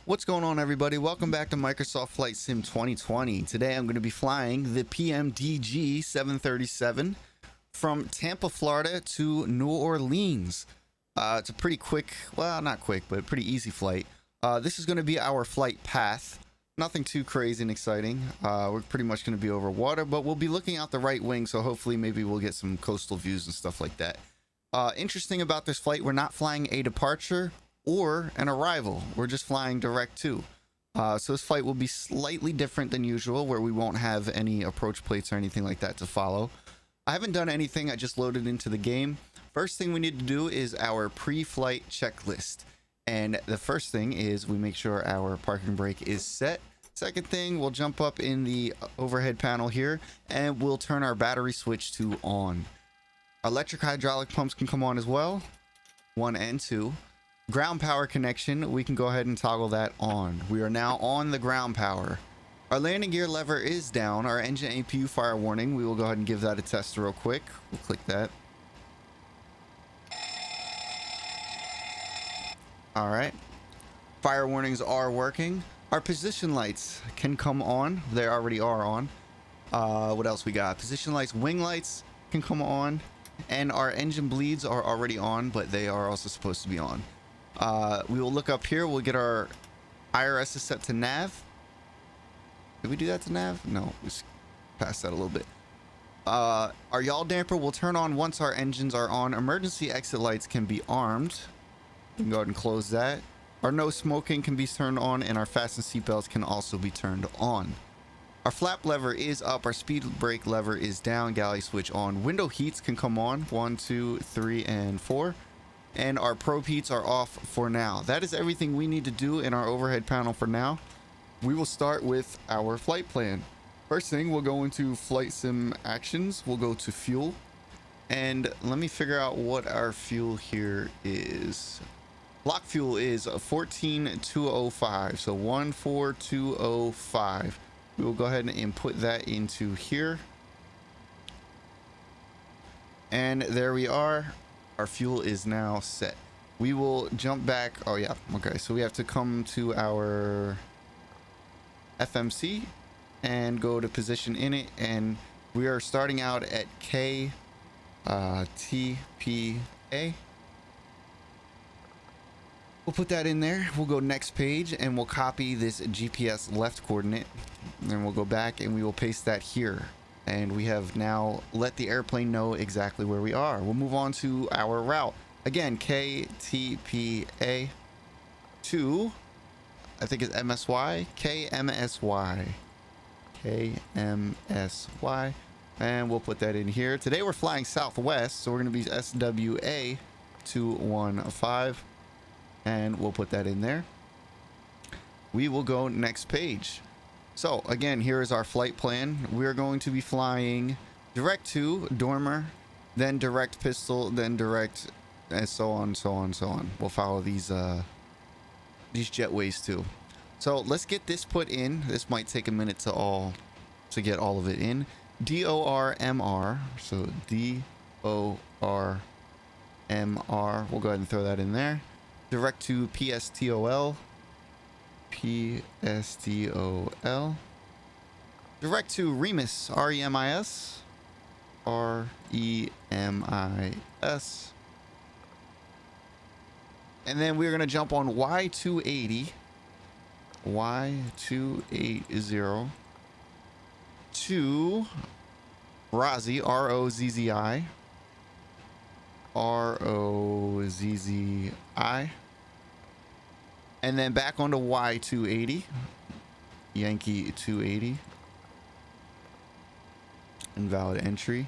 What's going on, everybody? Welcome back to Microsoft Flight Sim 2020. Today I'm going to be flying the PMDG 737 from Tampa, Florida to New Orleans. It's a pretty quick, well, not quick, but pretty easy flight. This is going to be our flight path. Nothing too crazy and exciting. We're pretty much going to be over water, but we'll be looking out the right wing, so hopefully maybe we'll get some coastal views and stuff like that. Interesting about this flight, we're not flying a departure or an arrival. We're just flying direct to. So this flight will be slightly different than usual, where we won't have any approach plates or anything like that to follow. I haven't done anything. I just loaded into the game. First thing we need to do is our pre-flight checklist. And the first thing is we make sure our parking brake is set. Second thing, we'll jump up in the overhead panel here and we'll turn our battery switch to on. Electric hydraulic pumps can come on as well, 1 and 2. Ground power connection, we can go ahead and toggle that on. We are now on the ground power. Our landing gear lever is down. Our engine APU fire warning, we will go ahead and give that a test real quick. We'll click that. All right, fire warnings are working. Our position lights can come on. They already are on. What else we got? Position lights, wing lights can come on, and our engine bleeds are already on, but they are also supposed to be on. We will look up here. We'll get our IRS is set to nav. Did we do that to nav? No, we passed that a little bit. Our yaw damper will turn on once our engines are on. Emergency exit lights can be armed. We can go ahead and close that. Our no smoking can be turned on, and our fasten seatbelts can also be turned on. Our flap lever is up. Our speed brake lever is down. Galley switch on. Window heats can come on. 1, 2, 3, and 4. And our probe heats are off for now. That is everything we need to do in our overhead panel for now. We will start with our flight plan. First thing, we'll go into flight sim actions. We'll go to fuel. And let me figure out what our fuel here is. Block fuel is 14205. So 14205. We will go ahead and input that into here. And there we are. Our fuel is now set. We will jump back. Oh yeah, okay, so we have to come to our FMC and go to position in it, and we are starting out at KTPA. We'll put that in there. We'll go next page and we'll copy this GPS left coordinate, and then we'll go back and we will paste that here. And we have now let the airplane know exactly where we are. We'll move on to our route. Again, KTPA to, I think it's MSY, KMSY. KMSY. And we'll put that in here. Today we're flying southwest, so we're going to be SWA 215. And we'll put that in there. We will go next page. So again, here is our flight plan. We're going to be flying direct to dormer, then direct pistol, then direct, and so on, so on, so on. We'll follow these jetways too. So let's get this put in. This might take a minute to get all of it in. DORMR. So DORMR. We'll go ahead and throw that in there. Direct to PSTOL. PSTOL. Direct to Remis, REMIS. REMIS. And then we're going to jump on Y280. Y280 to Rozzi, ROZZI. ROZZI. And then back onto Y280, Yankee 280, invalid entry.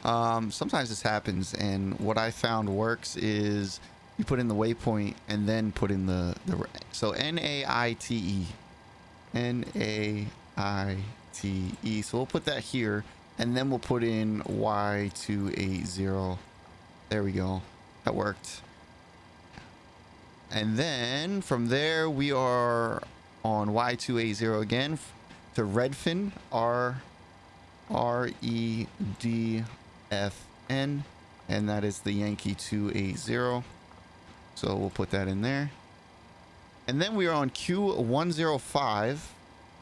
Sometimes this happens, and what I found works is you put in the waypoint and then put in the so NAITE, NAITE. So we'll put that here, and then we'll put in Y280. There we go. That worked. And then from there we are on Y280 again to Redfin, REDFN, and that is the Yankee 280. So we'll put that in there. And then we are on Q105.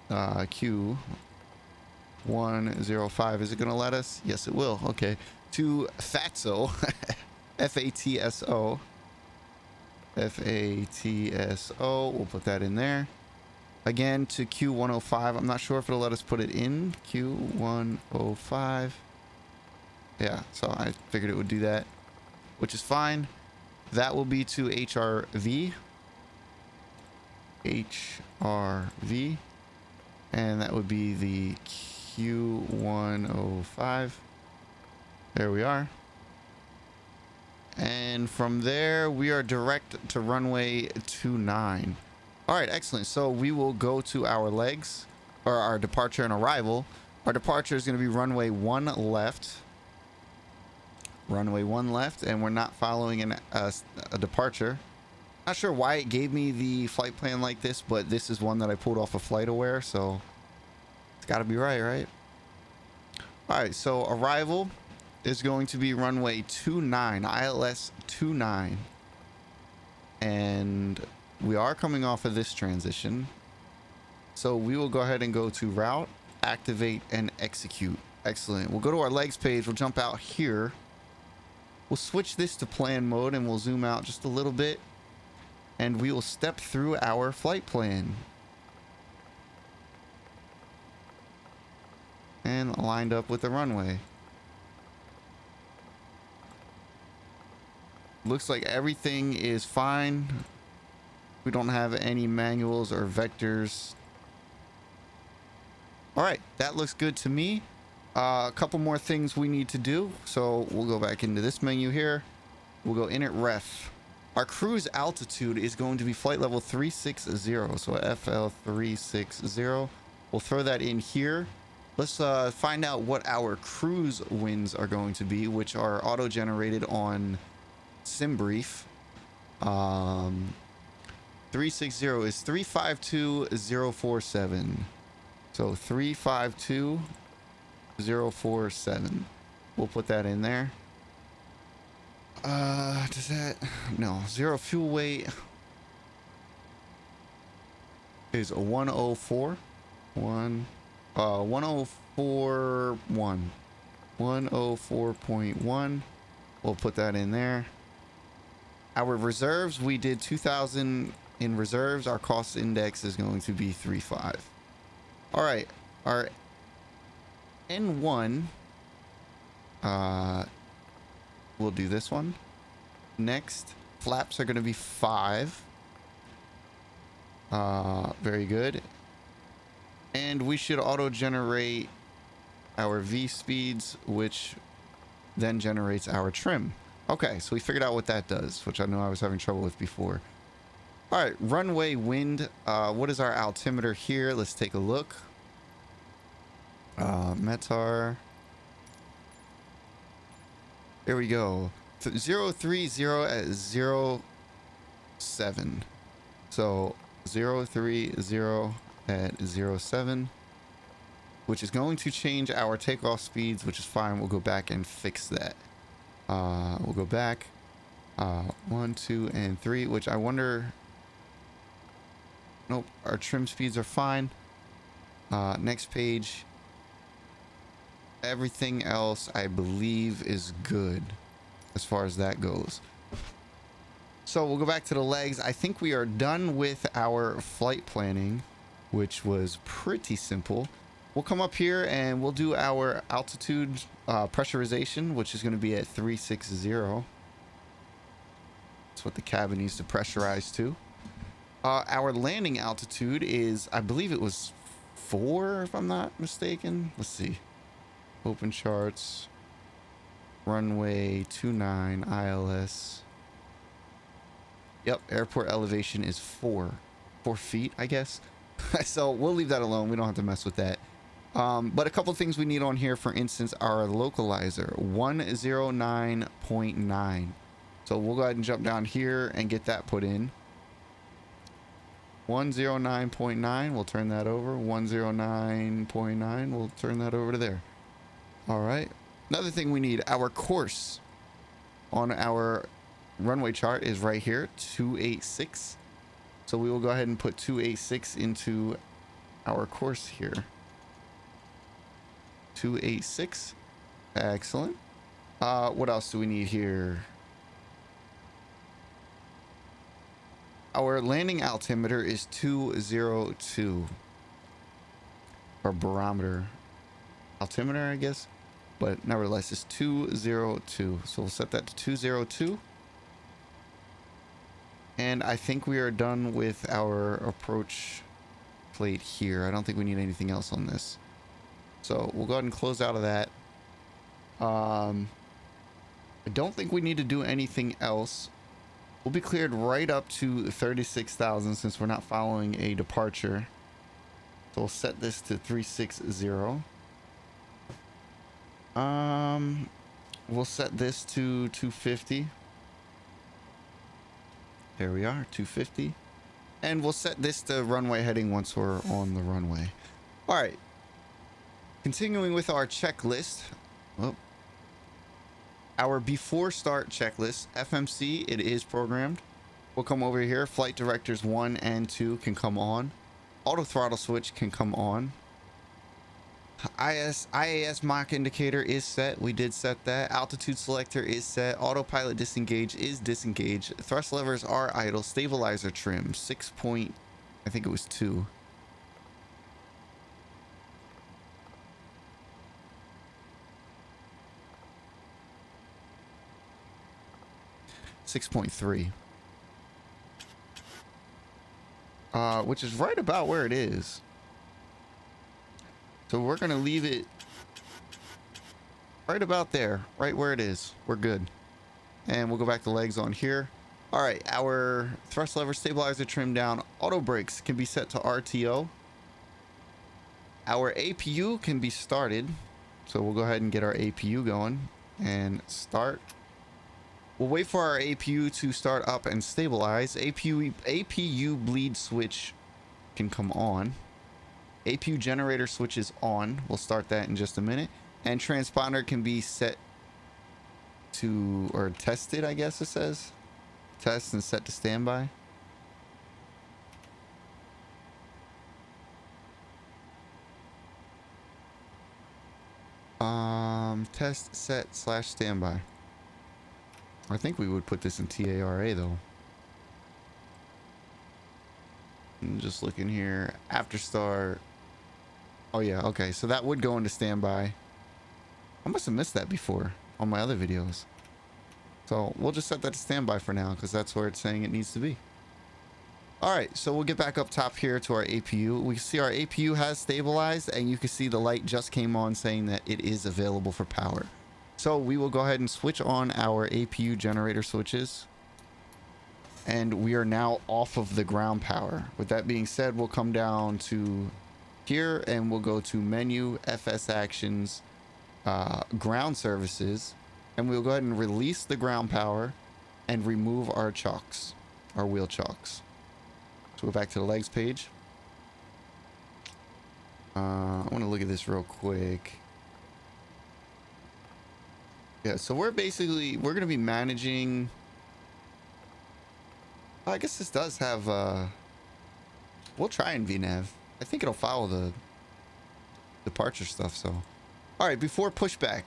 Q105. Is it going to let us? Yes, it will. Okay. To FATSO. FATSO. FATSO. We'll put that in there. Again, to Q105. I'm not sure if it'll let us put it in. Q105. Yeah, so I figured it would do that, which is fine. That will be to HRV. HRV. And that would be the Q105. There we are. And from there, we are direct to runway 29. All right, excellent. So we will go to our legs, or our departure and arrival. Our departure is going to be runway 1 left. Runway 1 left, and we're not following a departure. Not sure why it gave me the flight plan like this, but this is one that I pulled off of FlightAware, so it's got to be right? All right, so arrival is going to be runway 29, ILS 29. And we are coming off of this transition. So we will go ahead and go to route, activate, and execute. Excellent. We'll go to our legs page. We'll jump out here. We'll switch this to plan mode and we'll zoom out just a little bit. And we will step through our flight plan. And lined up with the runway. Looks like everything is fine. We don't have any manuals or vectors. All right, that looks good to me. A couple more things we need to do. So we'll go back into this menu here. We'll go init ref. Our cruise altitude is going to be flight level 360. So FL 360. We'll throw that in here. Let's find out what our cruise winds are going to be, which are auto-generated on SimBrief. 360 is 352047. So 352047. We'll put that in there. Does that... No. Zero fuel weight is a 104. 104.1. 104.1. We'll put that in there. Our reserves, we did 2,000 in reserves. Our cost index is going to be 3.5. All right. Our N1, we'll do this one. Next, flaps are going to be 5. Very good. And we should auto-generate our V speeds, which then generates our trim. Okay, so we figured out what that does, which I know I was having trouble with before. All right, runway wind. What is our altimeter here? Let's take a look. METAR. There we go. 030 at 07. So 030 at 07, which is going to change our takeoff speeds, which is fine. We'll go back and fix that. We'll go back 1, 2, and 3, which I wonder. Nope, our trim speeds are fine. Next page. Everything else I believe is good as far as that goes. So we'll go back to the legs. I think we are done with our flight planning, which was pretty simple. We'll come up here and we'll do our altitude pressurization, which is going to be at 360. That's what the cabin needs to pressurize to. Our landing altitude is, I believe it was 4, if I'm not mistaken. Let's see. Open charts. Runway 29 ILS. Yep, airport elevation is 4 feet, I guess. So we'll leave that alone. We don't have to mess with that. But a couple things we need on here, for instance, our localizer 109.9. So we'll go ahead and jump down here and get that put in. 109.9. We'll turn that over. 109.9. We'll turn that over to there. All right. Another thing we need, our course on our runway chart is right here, 286. So we will go ahead and put 286 into our course here. 286. Excellent. What else do we need here? Our landing altimeter is 202. Or barometer. Altimeter, I guess. But nevertheless, it's 202. So we'll set that to 202. And I think we are done with our approach plate here. I don't think we need anything else on this. So we'll go ahead and close out of that. I don't think we need to do anything else. We'll be cleared right up to 36,000 since we're not following a departure. So we'll set this to 360. We'll set this to 250. There we are, 250. And we'll set this to runway heading once we're on the runway. All right. Continuing with our checklist. Oh. Our before start checklist, FMC, it is programmed. We'll come over here. Flight directors 1 and 2 can come on. Auto throttle switch can come on. IAS Mach indicator is set. We did set that. Altitude selector is set. Autopilot disengage is disengaged. Thrust levers are idle. Stabilizer trim 6 point, I think it was 2. .3, which is right about where it is. So we're gonna leave it right about there, right where it is. We're good. And we'll go back to legs on here. All right, our thrust lever stabilizer trim down. Auto brakes can be set to RTO. Our APU can be started. So we'll go ahead and get our APU going and start. We'll wait for our APU to start up and stabilize. APU bleed switch can come on. APU generator switch is on. We'll start that in just a minute. And transponder can be set to, or tested, I guess it says. Test and set to standby. Test set / standby. I think we would put this in TARA though. I'm just looking here. After start. Oh yeah, okay. So that would go into standby. I must have missed that before on my other videos. So we'll just set that to standby for now because that's where it's saying it needs to be. All right, so we'll get back up top here to our APU. We see our APU has stabilized and you can see the light just came on saying that it is available for power. So we will go ahead and switch on our APU generator switches. And we are now off of the ground power. With that being said, we'll come down to here and we'll go to menu, FS actions, ground services. And we'll go ahead and release the ground power and remove our chocks, our wheel chocks. So go back to the legs page. I want to look at this real quick. Yeah, so we're going to be managing. I guess this does have, we'll try and VNAV. I think it'll follow the departure stuff, so. All right, before pushback,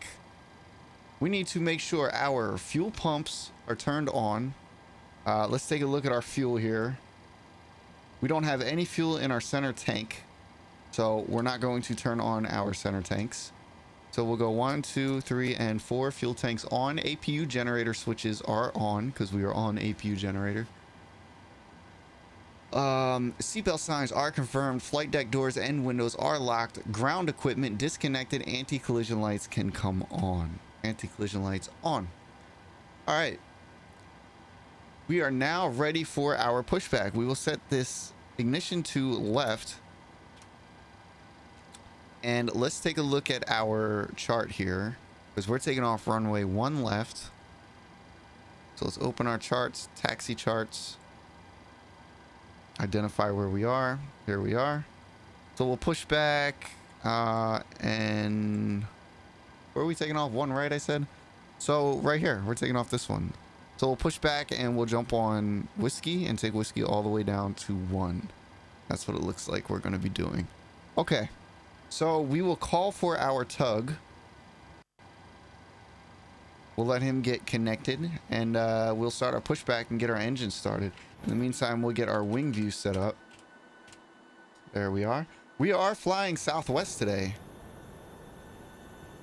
we need to make sure our fuel pumps are turned on. Let's take a look at our fuel here. We don't have any fuel in our center tank, so we're not going to turn on our center tanks. So we'll go 1, 2, 3, and 4. Fuel tanks on. APU generator switches are on because we are on APU generator. Seatbelt signs are confirmed. Flight deck doors and windows are locked. Ground equipment disconnected. Anti-collision lights can come on. Anti-collision lights on. All right. We are now ready for our pushback. We will set this ignition to left. And let's take a look at our chart here because we're taking off runway 1 left. So let's open our charts, taxi charts. Identify where we are. Here we are. So we'll push back and where are we taking off? 1 right, I said. So right here, we're taking off this one. So we'll push back and we'll jump on whiskey and take whiskey all the way down to 1. That's what it looks like we're going to be doing. Okay, so we will call for our tug. We'll let him get connected, and we'll start our pushback and get our engine started. In the meantime, we'll get our wing view set up. There we are. We are flying Southwest today.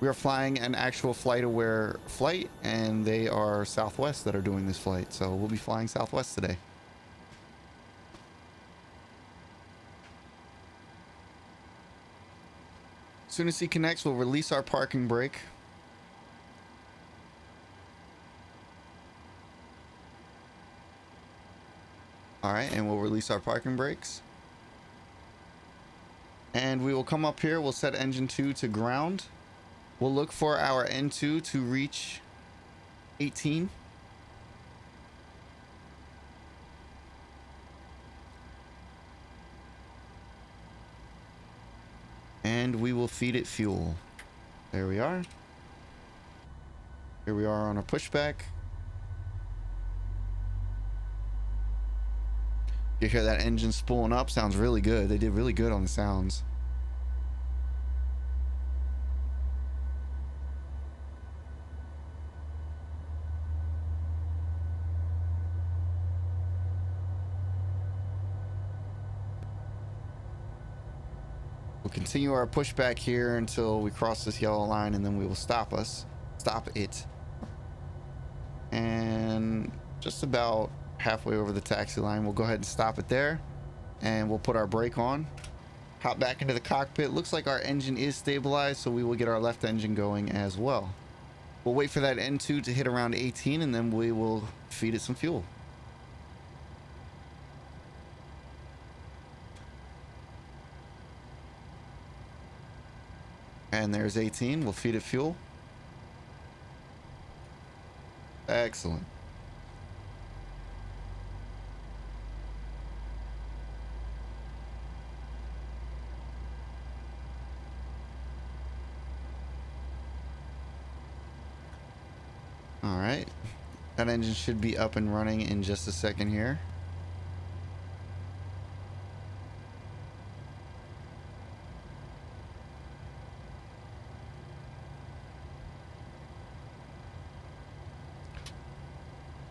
We are flying an actual flight-aware flight, and they are Southwest that are doing this flight. So we'll be flying Southwest today. As soon as he connects, we'll release our parking brake. All right, and we'll release our parking brakes. And we will come up here. We'll set engine 2 to ground. We'll look for our N2 to reach 18. And we will feed it fuel. There we are. Here we are on a pushback. You hear that engine spooling up? Sounds really good. They did really good on the sounds. We'll continue our pushback here until we cross this yellow line, and then we will stop it. And just about halfway over the taxi line, we'll go ahead and stop it there, and we'll put our brake on, hop back into the cockpit. Looks like our engine is stabilized, so we will get our left engine going as well. We'll wait for that N2 to hit around 18, and then we will feed it some fuel. And there's 18. We'll feed it fuel. Excellent. All right. That engine should be up and running in just a second here.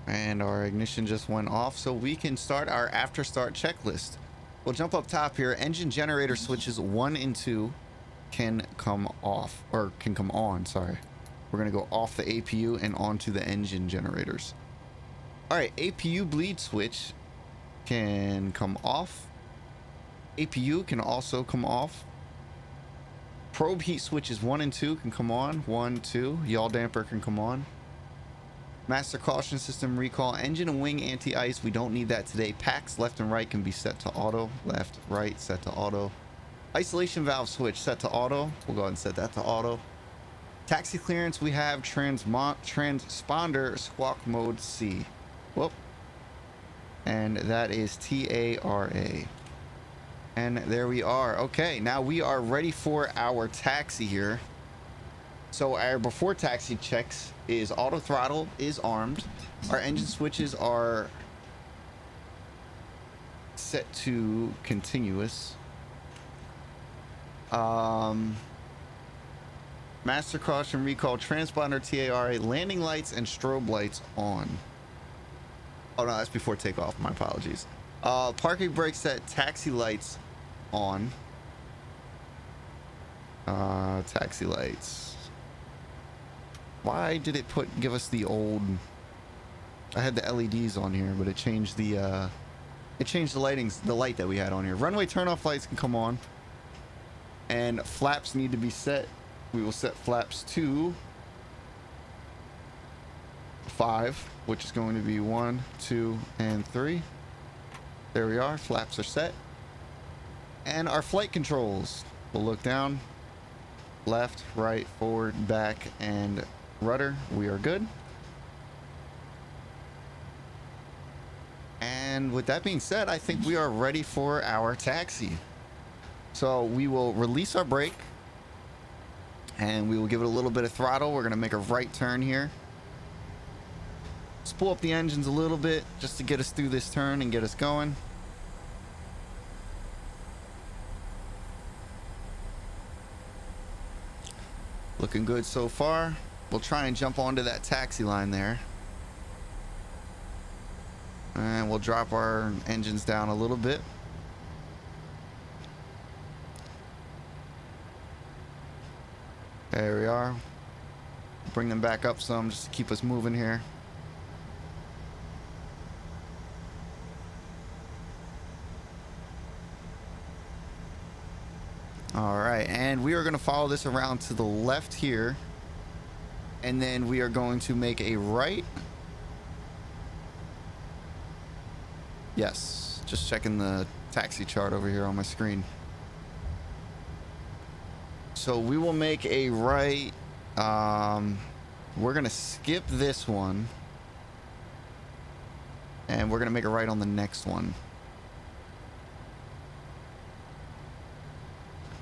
And our ignition just went off, so we can start our after start checklist. We'll jump up top here. Engine generator switches 1 and 2 can come off, or can come on, sorry. We're gonna go off the APU and onto the engine generators. All right, APU bleed switch can come off. APU can also come off. Probe heat switches 1 and 2 can come on. 1, 2. Yaw damper can come on. Master caution system recall. Engine and wing anti-ice. We don't need that today. Packs left and right can be set to auto. Left, right, set to auto. Isolation valve switch set to auto. We'll go ahead and set that to auto. Taxi clearance, we have transponder squawk mode C. Whoop. And that is TARA. And there we are. Okay, now we are ready for our taxi here. So our before taxi checks is auto throttle is armed. Our engine switches are set to continuous. Master caution recall, transponder TARA, landing lights and strobe lights on. Oh no, that's before takeoff, my apologies. Parking brake set, taxi lights on. Taxi lights. Why did it give us the old? I had the LEDs on here, but it changed the the light that we had on here. Runway turnoff lights can come on, and flaps need to be set. We will set flaps to 5, which is going to be 1, 2, and 3. There we are. Flaps are set. And our flight controls. We'll look down. Left, right, forward, back, and rudder. We are good. And with that being said, I think we are ready for our taxi. So we will release our brake. And we will give it a little bit of throttle. We're going to make a right turn here. Let's pull up the engines a little bit just to get us through this turn and get us going. Looking good so far. We'll try and jump onto that taxi line there. And we'll drop our engines down a little bit. There we are. Bring them back up some just to keep us moving here. All right, and we are going to follow this around to the left here, and then we are going to make a right. Yes, just checking the taxi chart over here on my screen. So we will make a right. We're going to skip this one, and we're going to make a right on the next one.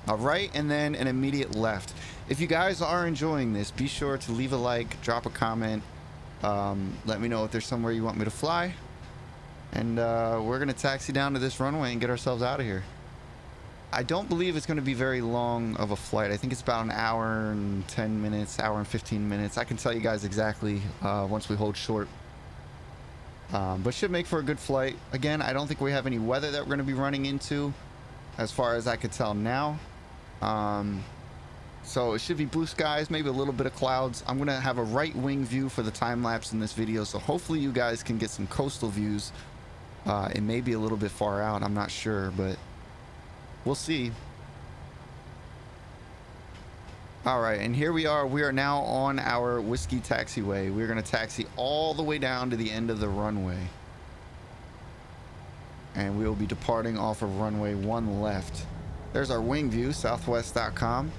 A right and then an immediate left. If you guys are enjoying this, be sure to leave a like, drop a comment, let me know if there's somewhere you want me to fly, and we're gonna taxi down to this runway and get ourselves out of here. I don't believe it's going to be very long of a flight. I think it's about an hour and 10 minutes, hour and 15 minutes. I can tell you guys exactly once we hold short, but should make for a good flight. Again, I don't think we have any weather that we're going to be running into as far as I could tell now. So it should be blue skies, maybe a little bit of clouds. I'm gonna have a right wing view for the time lapse in this video, so hopefully you guys can get some coastal views. It may be a little bit far out, I'm not sure, but we'll see. All right, and here we are. We are now on our Whiskey taxiway. We're gonna taxi all the way down to the end of the runway, and we will be departing off of runway 1 left. There's our wing view, southwest.com.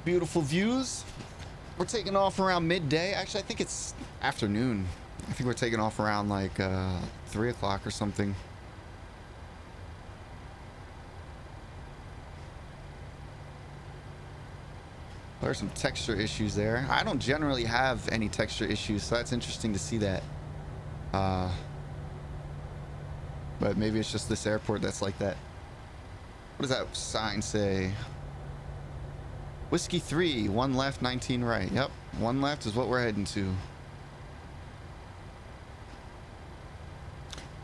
Beautiful views. We're taking off around midday. Actually, I think it's afternoon. I think we're taking off around like 3 o'clock or something. There's some texture issues there. I don't generally have any texture issues, so that's interesting to see that. But maybe it's just this airport that's like that. What does that sign say? Whiskey 3, 1 left, 19 right. Yep, 1 left is what we're heading to.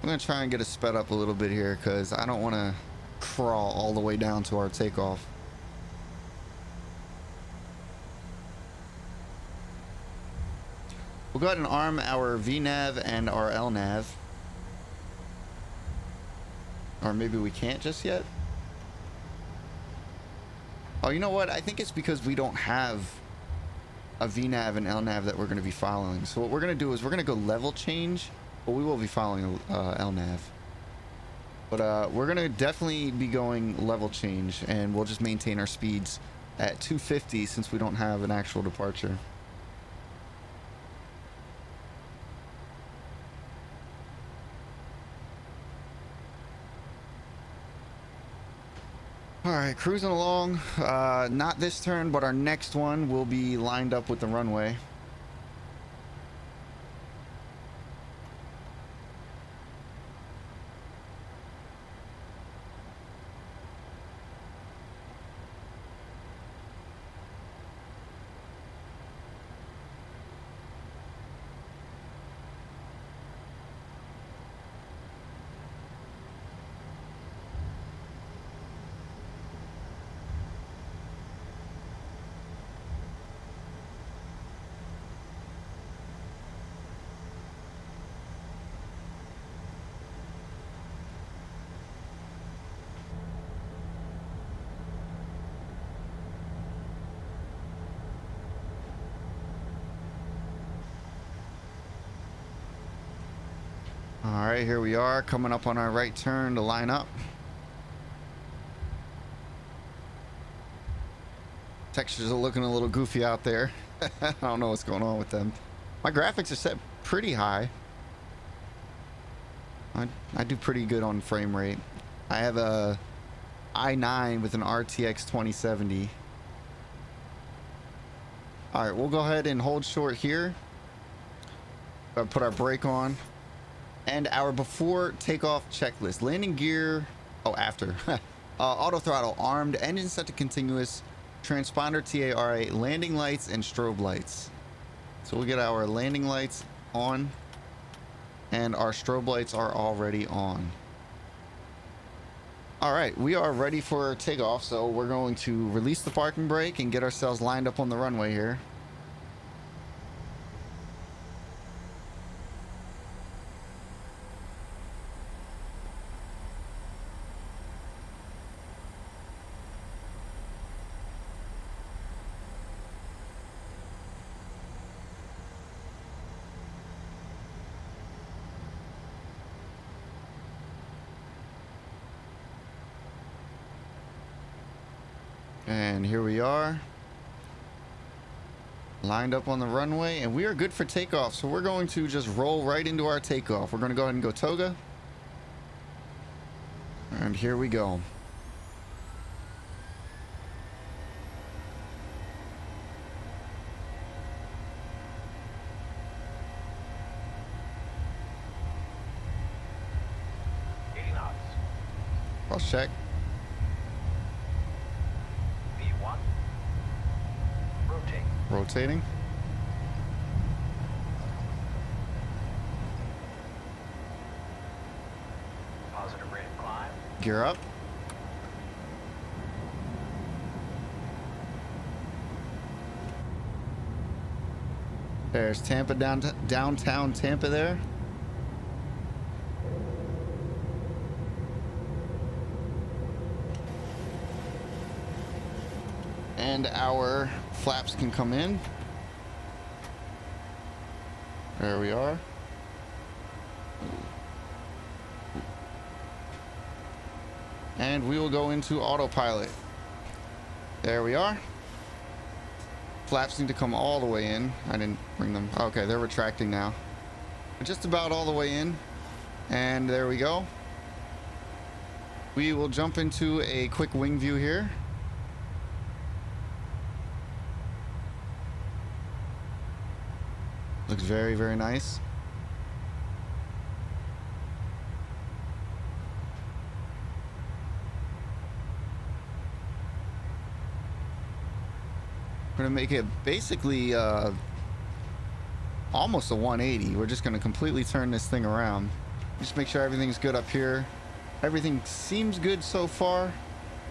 I'm gonna try and get us sped up a little bit here because I don't want to crawl all the way down to our takeoff. We'll go ahead and arm our VNav and our LNav. Or maybe we can't just yet. Oh, you know what? I think it's because we don't have a VNav and LNav that we're going to be following. So what we're going to do is we're going to go level change, but we will be following LNav. But we're going to definitely be going level change, and we'll just maintain our speeds at 250 since we don't have an actual departure. All right, cruising along. Not this turn, but our next one will be lined up with the runway. All right, here we are coming up on our right turn to line up. Textures are looking a little goofy out there. I don't know what's going on with them. My graphics are set pretty high. I do pretty good on frame rate. I have a i9 with an RTX 2070. All right, we'll go ahead and hold short here. Put our brake on. And our before takeoff checklist. Landing gear. Oh, after. Auto throttle armed. Engine set to continuous. Transponder TARA. Landing lights and strobe lights. So we'll get our landing lights on. And our strobe lights are already on. All right, we are ready for takeoff. So we're going to release the parking brake and get ourselves lined up on the runway here. And here we are, lined up on the runway, and we are good for takeoff. So we're going to just roll right into our takeoff. We're going to go ahead and go toga. And here we go. Cross check. Rotating. Positive rate of climb. Gear up. There's Tampa downtown Tampa there. And our flaps can come in. There we are. And we will go into autopilot. There we are. Flaps need to come all the way in. I didn't bring them. Okay, they're retracting now. Just about all the way in. And there we go. We will jump into a quick wing view here. Looks very, very nice. We're gonna make it basically almost a 180. We're just gonna completely turn this thing around. Just make sure everything's good up here. Everything seems good so far.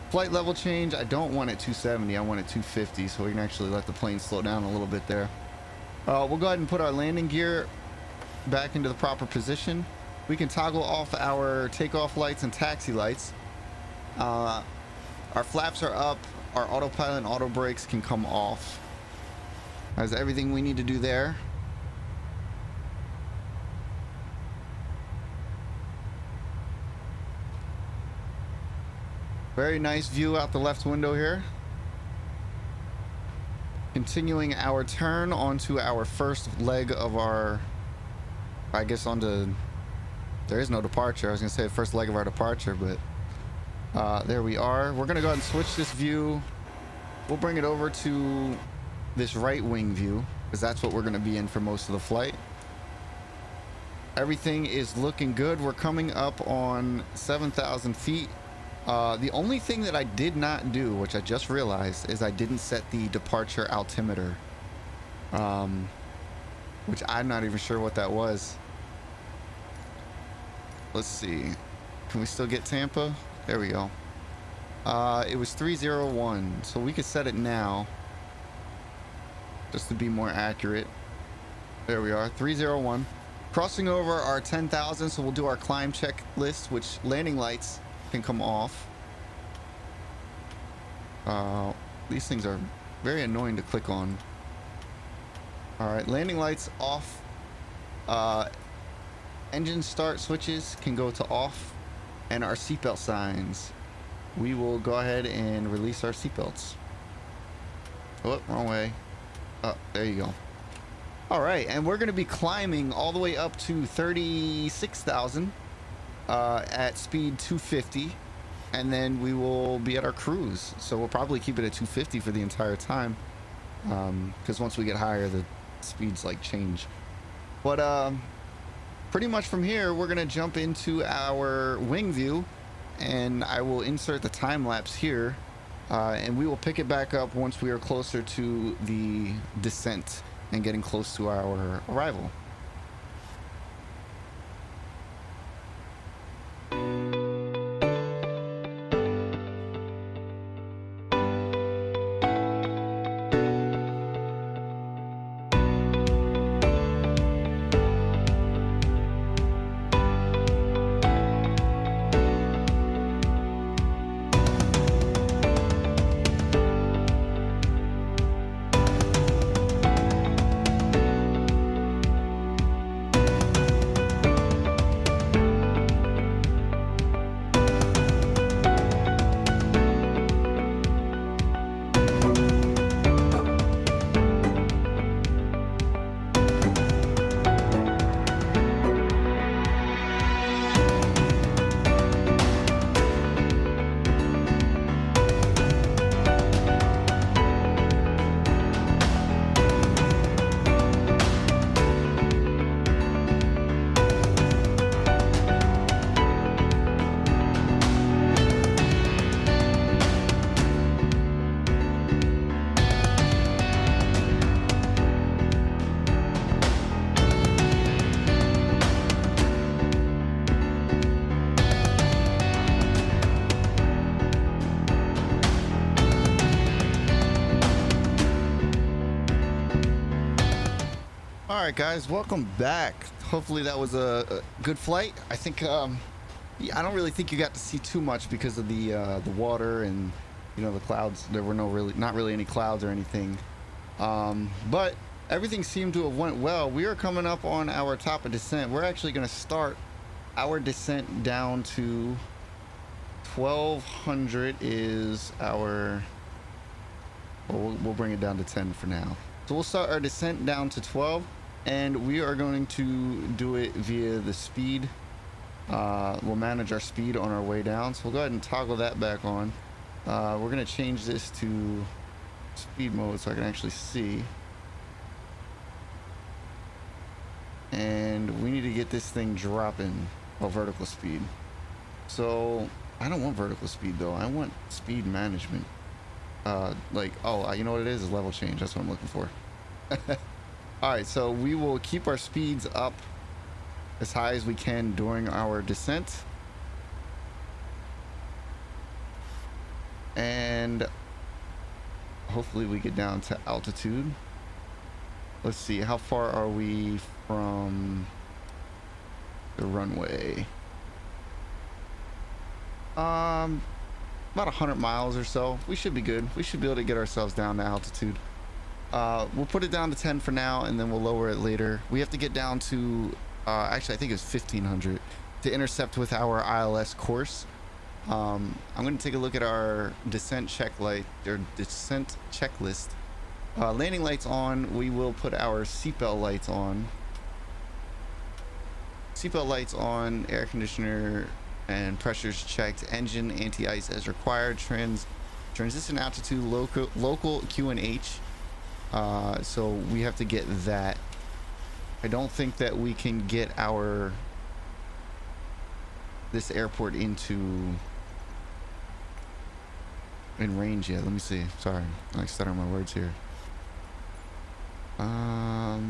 Flight level change, I don't want it 270, I want it 250, so we can actually let the plane slow down a little bit there. We'll go ahead and put our landing gear back into the proper position. We can toggle off our takeoff lights and taxi lights. Our flaps are up. Our autopilot and auto brakes can come off. That's everything we need to do there. Very nice view out the left window here. Continuing our turn onto our first leg of our, I guess onto, there is no departure. I was gonna say the first leg of our departure, but there we are. We're gonna go ahead and switch this view. We'll bring it over to this right wing view, because that's what we're gonna be in for most of the flight. Everything is looking good. We're coming up on 7,000 feet. The only thing that I did not do, which I just realized, is I didn't set the departure altimeter, which I'm not even sure what that was. Let's see. Can we still get Tampa? There we go. It was 301, so we could set it now just to be more accurate. There we are, 301. Crossing over our 10,000, so we'll do our climb checklist, which landing lights can come off. These things are very annoying to click on. All right, landing lights off. Engine start switches can go to off, and our seatbelt signs. We will go ahead and release our seatbelts. Oh, wrong way. Oh, there you go. All right, and we're going to be climbing all the way up to 36,000 at speed 250, and then we will be at our cruise. So we'll probably keep it at 250 for the entire time. because once we get higher, the speeds like change. But pretty much from here, we're gonna jump into our wing view, and I will insert the time lapse here, and we will pick it back up once we are closer to the descent and getting close to our arrival. All right, guys, welcome back. Hopefully that was a good flight. I think yeah, I don't really think you got to see too much because of the water and, you know, the clouds. There were not really any clouds or anything, but everything seemed to have went well. We are coming up on our top of descent. We're actually going to start our descent down to 1200 is our, well, we'll bring it down to 10 for now. So we'll start our descent down to 12, and we are going to do it via the speed. We'll manage our speed on our way down. So we'll go ahead and toggle that back on. We're going to change this to speed mode so I can actually see. And we need to get this thing dropping, vertical speed. So I don't want vertical speed though. I want speed management. Like, oh, you know what it is level change. That's what I'm looking for. All right, so we will keep our speeds up as high as we can during our descent, and hopefully we get down to altitude. Let's see, how far are we from the runway? About 100 miles or so. We should be good. We should be able to get ourselves down to altitude. We'll put it down to 10 for now, and then we'll lower it later. We have to get down to actually I think it's 1500 to intercept with our ILS course. I'm going to take a look at our descent descent checklist. Landing lights on. We will put our seatbelt lights on. Seatbelt lights on, air conditioner and pressures checked, engine anti-ice as required, transition altitude, local QNH. So we have to get that. I don't think that we can get this airport in range yet. Let me see. Sorry, I stutter my words here. I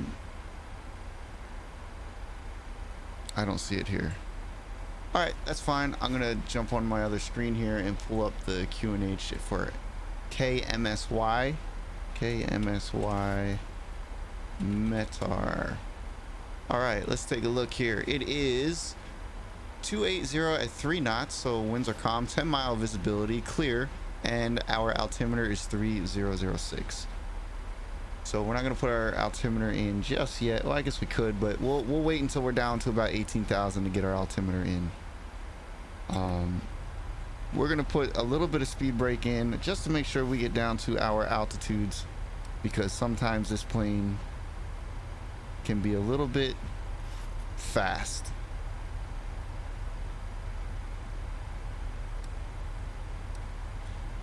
don't see it here. All right, that's fine. I'm gonna jump on my other screen here and pull up the QNH for KMSY. KMSY METAR. All right, let's take a look here. It is 280 at 3 knots, so winds are calm, 10-mile visibility, clear, and our altimeter is 3006. So we're not going to put our altimeter in just yet. Well, I guess we could, but we'll wait until we're down to about 18,000 to get our altimeter in. We're going to put a little bit of speed brake in just to make sure we get down to our altitudes, because sometimes this plane can be a little bit fast.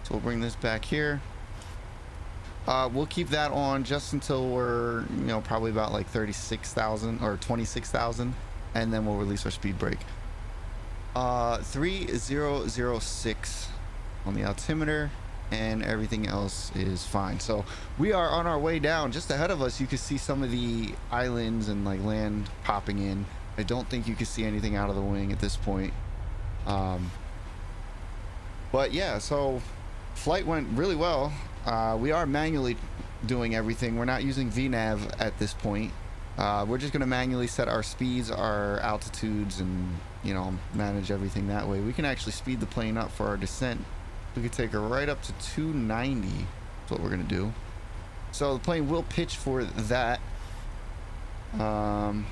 So we'll bring this back here. We'll keep that on just until we're, you know, probably about like 36,000 or 26,000, and then we'll release our speed brake. 3006 on the altimeter, and everything else is fine. So we are on our way down. Just ahead of us, you can see some of the islands and like land popping in. I don't think you can see anything out of the wing at this point. But yeah, so flight went really well. We are manually doing everything. We're not using VNav at this point. We're just going to manually set our speeds, our altitudes, and, you know, manage everything that way. We can actually speed the plane up for our descent. We could take her right up to 290. That's what we're going to do. So the plane will pitch for that. We're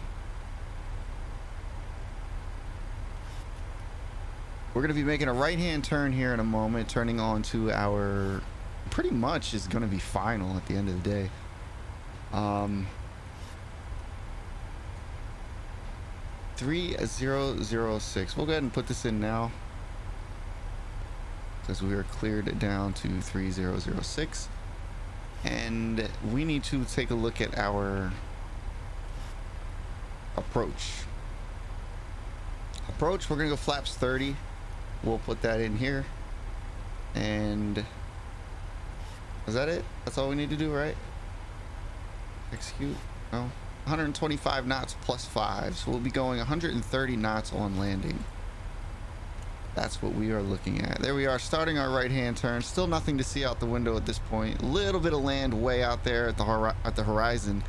going to be making a right-hand turn here in a moment, turning on to our, pretty much is going to be final at the end of the day. 3006. We'll go ahead and put this in now, because we are cleared down to 3006, and we need to take a look at our approach. We're gonna go flaps 30. We'll put that in here, and is that it? That's all we need to do, right? Execute. No, 125 knots plus 5, so we'll be going 130 knots on landing. That's what we are looking at. There we are, starting our right-hand turn. Still nothing to see out the window at this point. A little bit of land way out there at the horizon.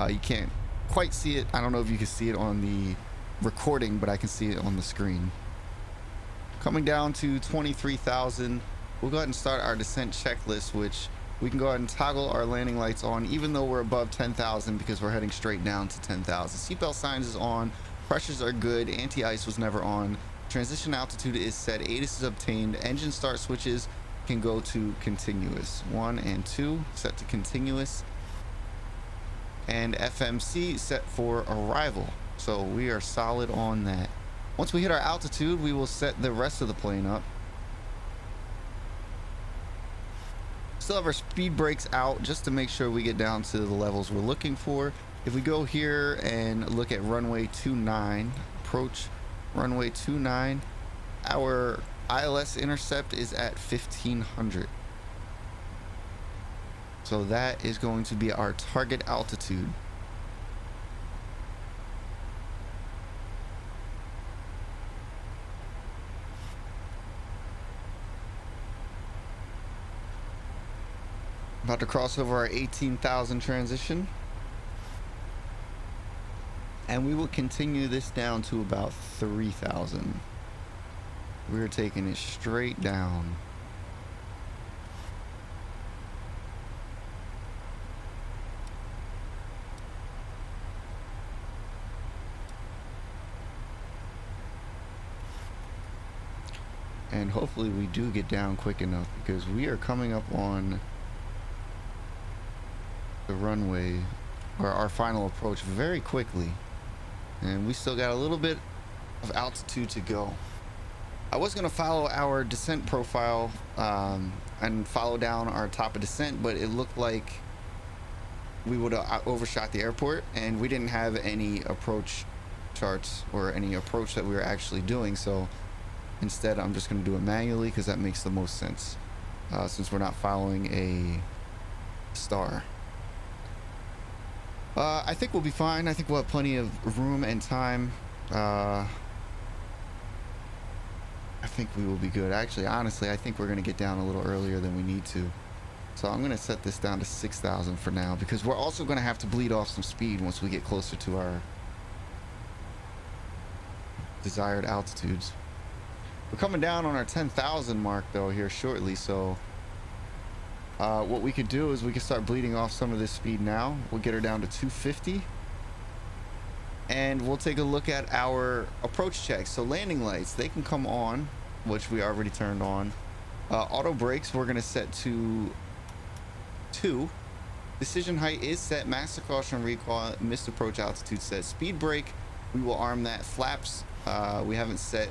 You can't quite see it. I don't know if you can see it on the recording, but I can see it on the screen. Coming down to 23,000. We'll go ahead and start our descent checklist, which we can go ahead and toggle our landing lights on, even though we're above 10,000, because we're heading straight down to 10,000. Seatbelt signs is on. Pressures are good. Anti-ice was never on. Transition altitude is set. ATIS is obtained. Engine start switches can go to continuous. 1 and 2 set to continuous. And FMC set for arrival. So we are solid on that. Once we hit our altitude, we will set the rest of the plane up. Still have our speed brakes out just to make sure we get down to the levels we're looking for. If we go here and look at runway 29, approach runway 29, our ILS intercept is at 1500. So that is going to be our target altitude. About to cross over our 18,000 transition. And we will continue this down to about 3,000. We're taking it straight down. And hopefully we do get down quick enough, because we are coming up on the runway, or our final approach, very quickly. And we still got a little bit of altitude to go. I was going to follow our descent profile and follow down our top of descent, but it looked like we would have overshot the airport, and we didn't have any approach charts or any approach that we were actually doing. So instead, I'm just going to do it manually, because that makes the most sense, since we're not following a star. I think we'll be fine. I think we'll have plenty of room and time. I think we will be good. Actually, honestly, I think we're going to get down a little earlier than we need to. So I'm going to set this down to 6,000 for now, because we're also going to have to bleed off some speed once we get closer to our desired altitudes. We're coming down on our 10,000 mark, though, here shortly, so what we could do is we could start bleeding off some of this speed now. We'll get her down to 250, and we'll take a look at our approach checks. So landing lights, they can come on, which we already turned on. Auto brakes, we're going to set to 2. Decision height is set. Master caution recall. Missed approach altitude set. Speed brake, we will arm that. Flaps, we haven't set.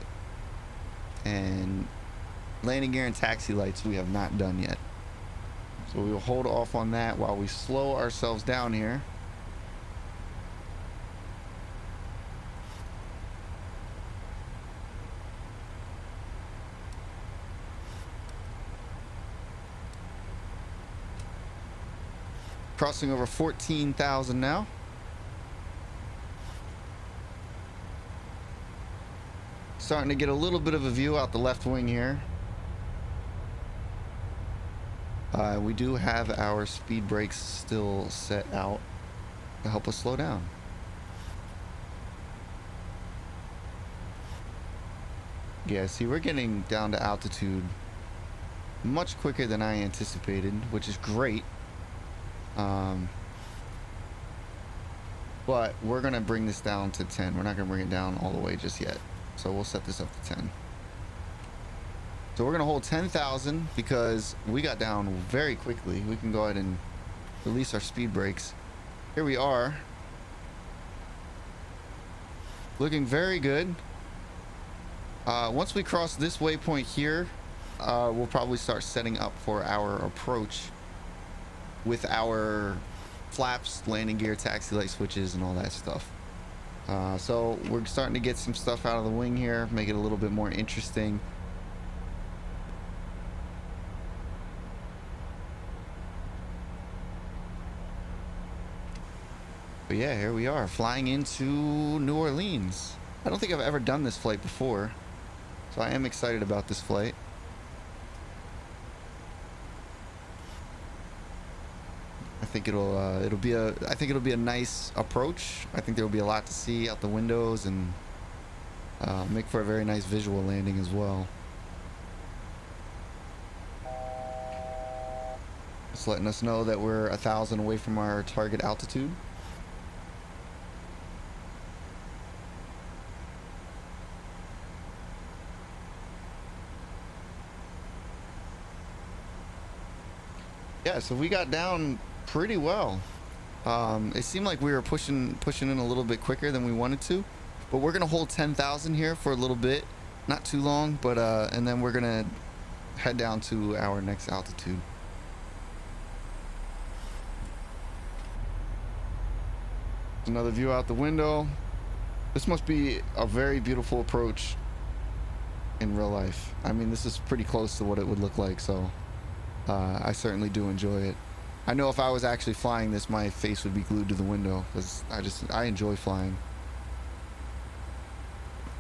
And landing gear and taxi lights we have not done yet. So we'll hold off on that while we slow ourselves down here. Crossing over 14,000 now. Starting to get a little bit of a view out the left wing here. We do have our speed brakes still set out to help us slow down. Yeah, see, we're getting down to altitude much quicker than I anticipated, which is great. But we're gonna bring this down to 10. We're not gonna bring it down all the way just yet. So we'll set this up to 10. So we're gonna hold 10,000 because we got down very quickly. We can go ahead and release our speed brakes. Here we are. Looking very good. Once we cross this waypoint here, we'll probably start setting up for our approach with our flaps, landing gear, taxi light switches, and all that stuff. So we're starting to get some stuff out of the wing here, make it a little bit more interesting. But yeah, here we are flying into New Orleans. I don't think I've ever done this flight before, so I am excited about this flight. I think it'll be a nice approach. I think there will be a lot to see out the windows and make for a very nice visual landing as well. Just letting us know that we're 1,000 away from our target altitude. Yeah, so we got down pretty well. It seemed like we were pushing in a little bit quicker than we wanted to, but we're gonna hold 10,000 here for a little bit, not too long, but and then we're gonna head down to our next altitude. Another view out the window. This must be a very beautiful approach in real life. I mean, this is pretty close to what it would look like, so I certainly do enjoy it. I know if I was actually flying this, my face would be glued to the window because I enjoy flying.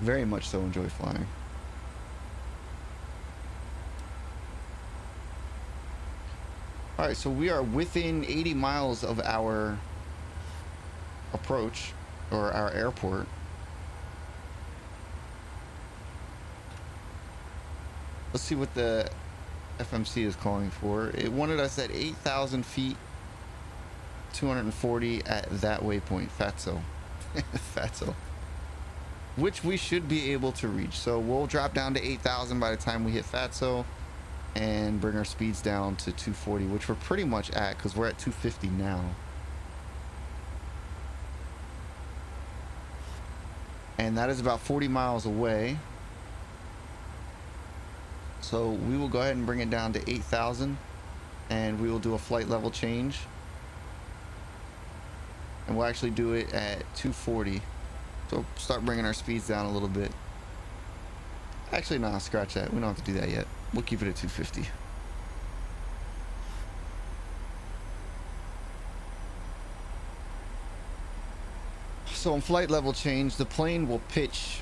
Very much so enjoy flying. All right, so we are within 80 miles of our approach, or our airport. Let's see what the FMC is calling for. It wanted us at 8,000 feet, 240 at that waypoint, Fatso. Fatso. Which we should be able to reach. So we'll drop down to 8,000 by the time we hit Fatso and bring our speeds down to 240, which we're pretty much at because we're at 250 now. And that is about 40 miles away. So we will go ahead and bring it down to 8,000 and we will do a flight level change. And we'll actually do it at 240. So start bringing our speeds down a little bit. Actually, nah, scratch that. We don't have to do that yet. We'll keep it at 250. So on flight level change, the plane will pitch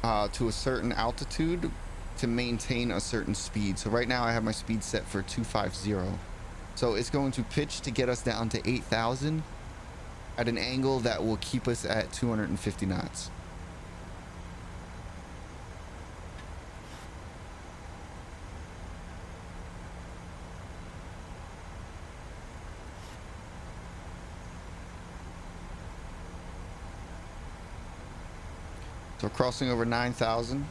to a certain altitude to maintain a certain speed. So right now I have my speed set for 250. So it's going to pitch to get us down to 8,000 at an angle that will keep us at 250 knots. So crossing over 9,000.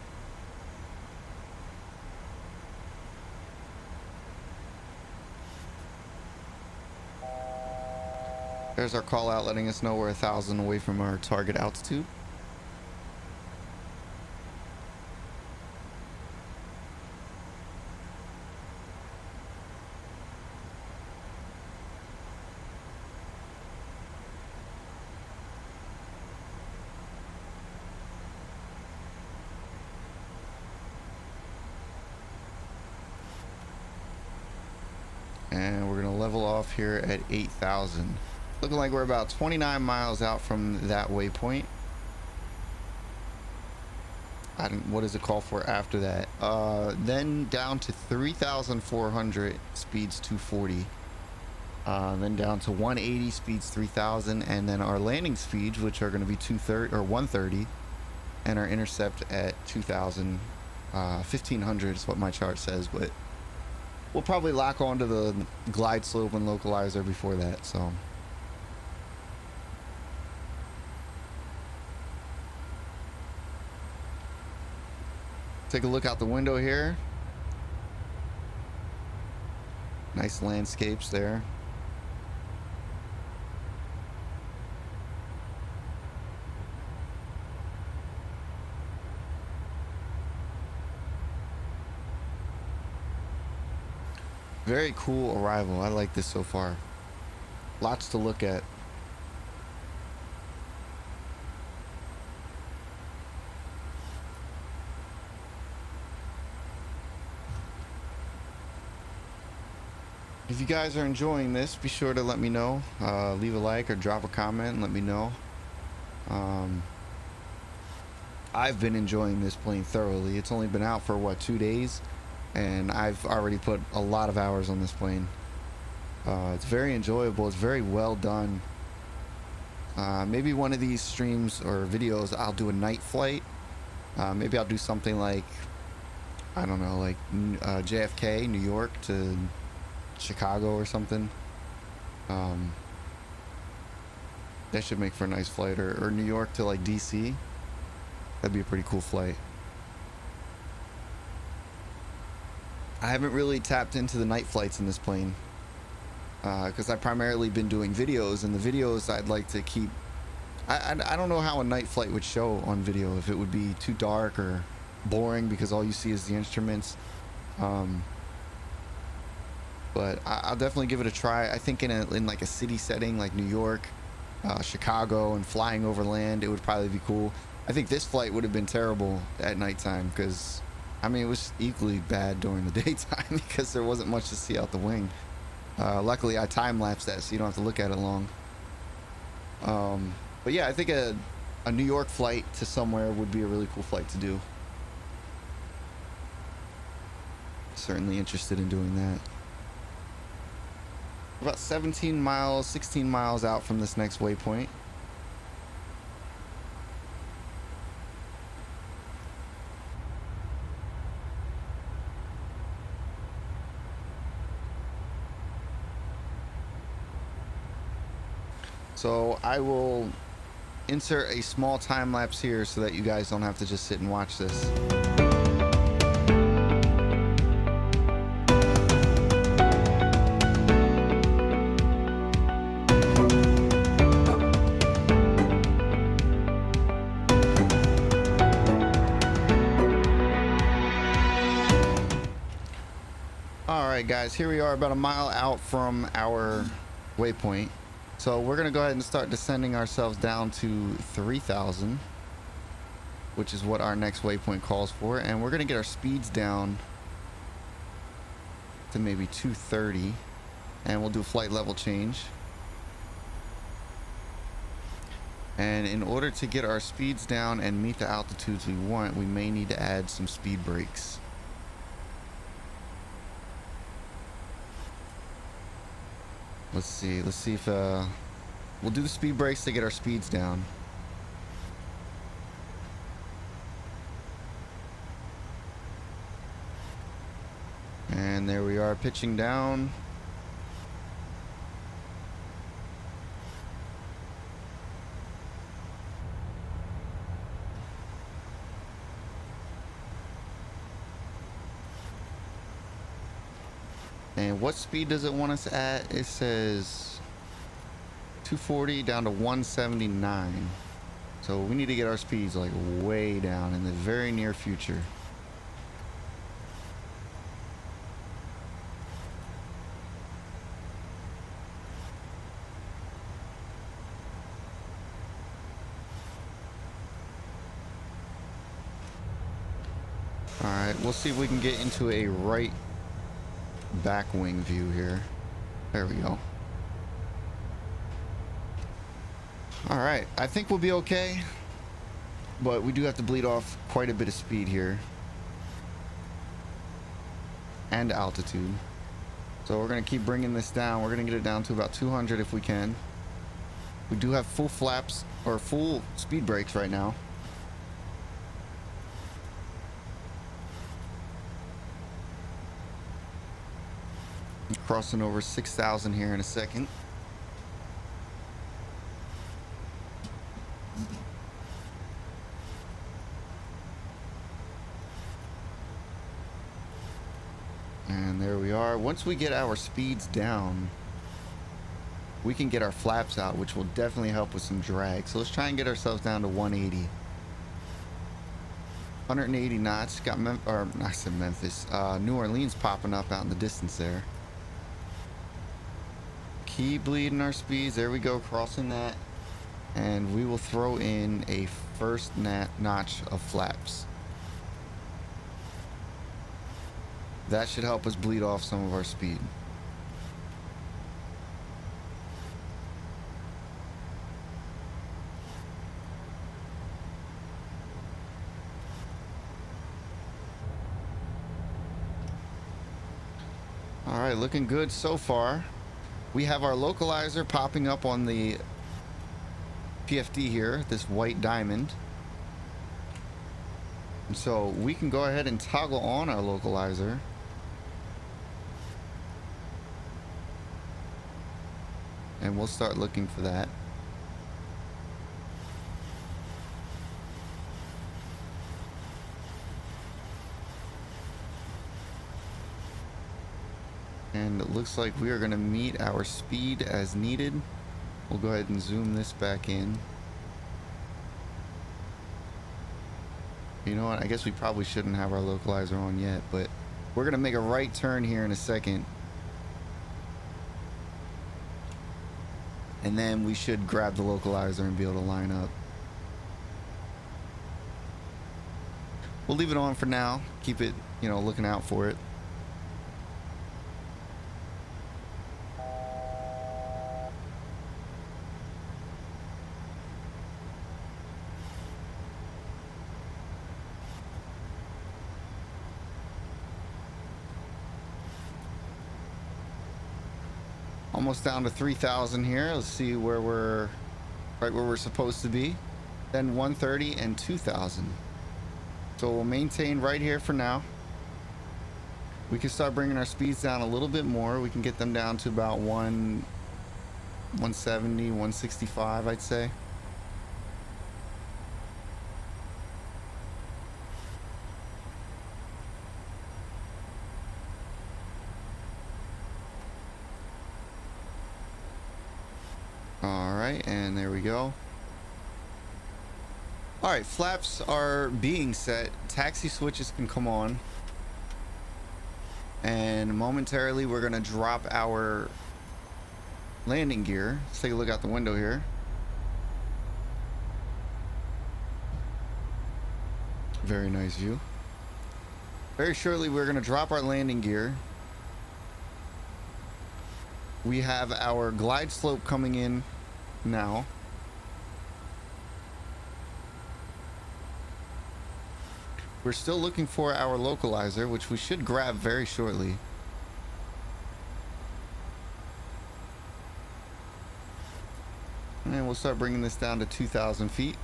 There's our call out letting us know we're 1,000 away from our target altitude. And we're gonna level off here at 8,000. Looking like we're about 29 miles out from that waypoint. What does it call for after that? Then down to 3,400, speeds 240. Then down to 180, speeds 3,000, and then our landing speeds, which are going to be 230 or 130, and our intercept at 2,000, 1,500 is what my chart says, but we'll probably lock onto the glide slope and localizer before that. So take a look out the window here. Nice landscapes there. Very cool arrival. I like this so far. Lots to look at. If you guys are enjoying this, be sure to let me know. Leave a like or drop a comment and let me know. I've been enjoying this plane thoroughly. It's only been out for what, 2 days, and I've already put a lot of hours on this plane. It's very enjoyable. It's very well done. Maybe one of these streams or videos I'll do a night flight. Maybe I'll do something like, I don't know, like JFK, New York to Chicago or something. That should make for a nice flight, or New York to like DC. That'd be a pretty cool flight. I haven't really tapped into the night flights in this plane because I've primarily been doing videos, and the videos I'd like to keep. I don't know how a night flight would show on video, if it would be too dark or boring because all you see is the instruments. But I'll definitely give it a try. I think in like a city setting like New York, Chicago, and flying over land, it would probably be cool. I think this flight would have been terrible at nighttime because, I mean, it was equally bad during the daytime because there wasn't much to see out the wing. Luckily, I time-lapsed that so you don't have to look at it long. But yeah, I think a New York flight to somewhere would be a really cool flight to do. Certainly interested in doing that. About 17 miles, 16 miles out from this next waypoint. So I will insert a small time lapse here so that you guys don't have to just sit and watch this. All right, guys, here we are about a mile out from our waypoint. So we're going to go ahead and start descending ourselves down to 3,000, which is what our next waypoint calls for. And we're going to get our speeds down to maybe 230. And we'll do a flight level change. And in order to get our speeds down and meet the altitudes we want, we may need to add some speed brakes. Let's see if we'll do the speed brakes to get our speeds down. And there we are, pitching down. And what speed does it want us at? It says 240 down to 179. So we need to get our speeds like way down in the very near future. All right, we'll see if we can get into a right back wing view here. There we go. All right, I think we'll be okay, but we do have to bleed off quite a bit of speed here and altitude. So we're going to keep bringing this down. We're going to get it down to about 200 if we can. We do have full flaps or full speed brakes right now. I'm crossing over 6,000 here in a second. And there we are. Once we get our speeds down, we can get our flaps out, which will definitely help with some drag. So let's try and get ourselves down to 180. 180 knots. Got I said Memphis. New Orleans popping up out in the distance there. Keep bleeding our speeds. There we go, crossing that. And we will throw in a first notch of flaps. That should help us bleed off some of our speed. All right, looking good so far. We have our localizer popping up on the PFD here, this white diamond. And so we can go ahead and toggle on our localizer. And we'll start looking for that. And it looks like we are going to meet our speed as needed. We'll go ahead and zoom this back in. You know what? I guess we probably shouldn't have our localizer on yet, but we're going to make a right turn here in a second. And then we should grab the localizer and be able to line up. We'll leave it on for now. Keep it, you know, looking out for it. Almost down to 3,000 here. Let's see where we're right where we're supposed to be. Then 130 and 2,000. So we'll maintain right here for now. We can start bringing our speeds down a little bit more. We can get them down to about 170, 165, I'd say. And there we go. All right, flaps are being set. Taxi switches can come on. And momentarily we're going to drop our landing gear. Let's take a look out the window here. Very nice view. Very shortly we're going to drop our landing gear. We have our glide slope coming in now. We're still looking for our localizer, which we should grab very shortly. And we'll start bringing this down to 2,000 feet.